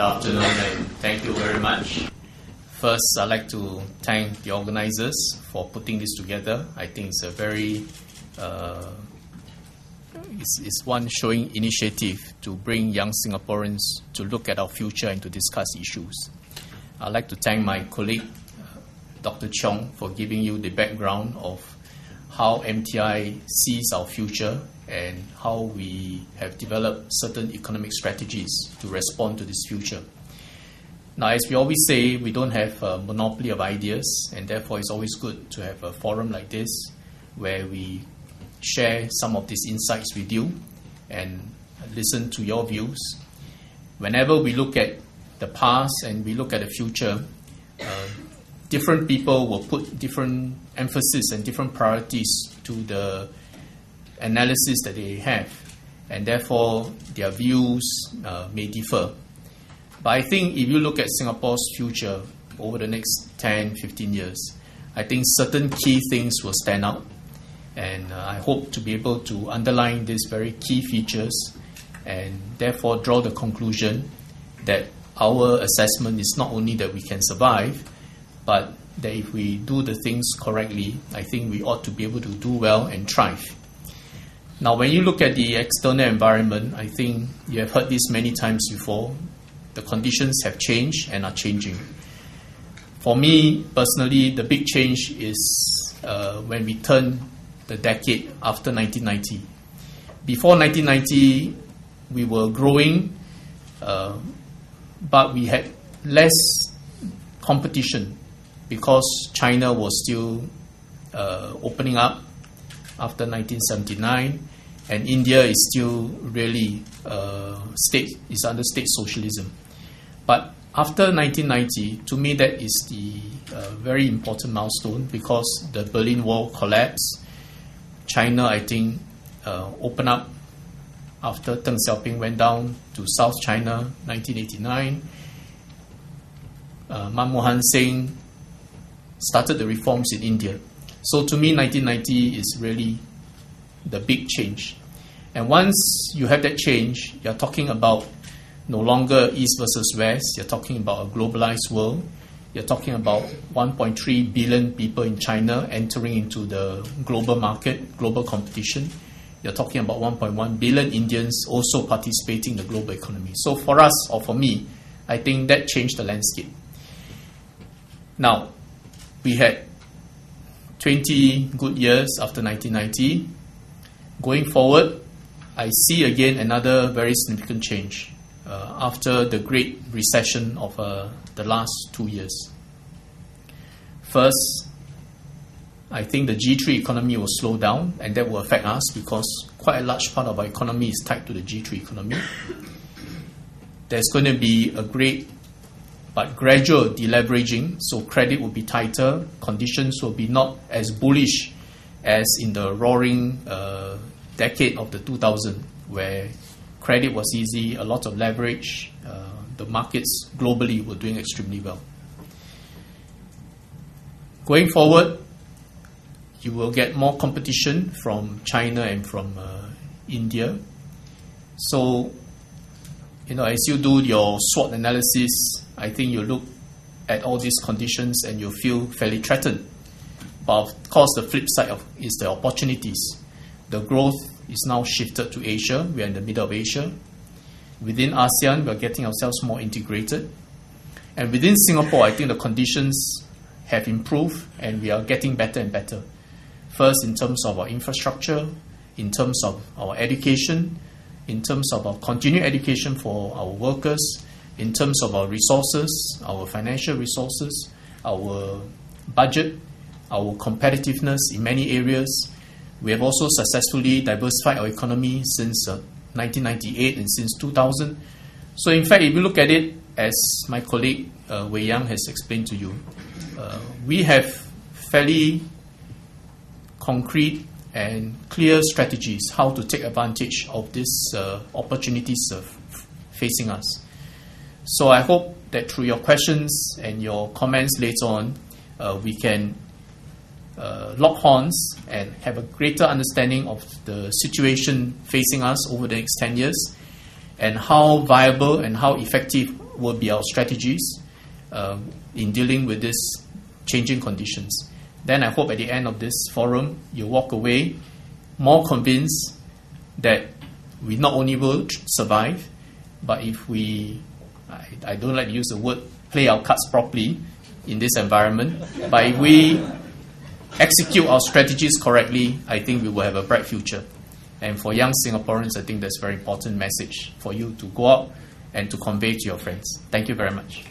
afternoon and thank you very much. First, I'd like to thank the organizers for putting this together. I think it's a very, it's one showing initiative to bring young Singaporeans to look at our future and to discuss issues. I'd like to thank my colleague, Dr. Cheong, for giving you the background of how MTI sees our future and how we have developed certain economic strategies to respond to this future. Now, as we always say, we don't have a monopoly of ideas, and therefore it's always good to have a forum like this where we share some of these insights with you and listen to your views. Whenever we look at the past and we look at the future, different people will put different emphasis and different priorities to the analysis that they have, and therefore their views may differ. But I think if you look at Singapore's future over the next 10, 15 years, I think certain key things will stand out, and I hope to be able to underline these very key features and therefore draw the conclusion that our assessment is not only that we can survive, but that if we do the things correctly, I think we ought to be able to do well and thrive. Now, when you look at the external environment, I think you have heard this many times before. The conditions have changed and are changing. For me, personally, the big change is when we turn the decade after 1990. Before 1990, we were growing, but we had less competition because China was still opening up after 1979, and India is still really is under state socialism. But after 1990, to me that is the very important milestone, because the Berlin Wall collapsed. China, I think, opened up after Deng Xiaoping went down to South China, 1989. Manmohan Singh started the reforms in India. So to me, 1990 is really the big change. And once you have that change, you're talking about no longer East versus West. You're talking about a globalized world. You're talking about 1.3 billion people in China entering into the global market, global competition. You're talking about 1.1 billion Indians also participating in the global economy. So for us, or for me, I think that changed the landscape. Now, we had 20 good years after 1990. Going forward, I see again another very significant change after the great recession of the last 2 years. First, I think the G3 economy will slow down, and that will affect us because quite a large part of our economy is tied to the G3 economy. There's going to be a great but gradual deleveraging, so credit will be tighter, conditions will be not as bullish as in the roaring decade of the 2000s, where credit was easy, a lot of leverage, the markets globally were doing extremely well. Going forward, you will get more competition from China and from India. So, as you do your SWOT analysis, I think you look at all these conditions and you feel fairly threatened. But of course, the flip side is the opportunities. The growth is now shifted to Asia. We are in the middle of Asia. Within ASEAN, we are getting ourselves more integrated. And within Singapore, I think the conditions have improved and we are getting better and better. First, in terms of our infrastructure, in terms of our education, in terms of our continued education for our workers, in terms of our resources, our financial resources, our budget, our competitiveness in many areas. We have also successfully diversified our economy since 1998 and since 2000. So in fact, if you look at it, as my colleague Wei Yang has explained to you, we have fairly concrete and clear strategies how to take advantage of these opportunities facing us. So I hope that through your questions and your comments later on, we can lock horns and have a greater understanding of the situation facing us over the next 10 years and how viable and how effective will be our strategies in dealing with these changing conditions. Then I hope at the end of this forum, you walk away more convinced that we not only will survive, but if we, I don't like to use the word, play our cards properly in this environment, but if we execute our strategies correctly, I think we will have a bright future. And for young Singaporeans, I think that's a very important message for you to go out and to convey to your friends. Thank you very much.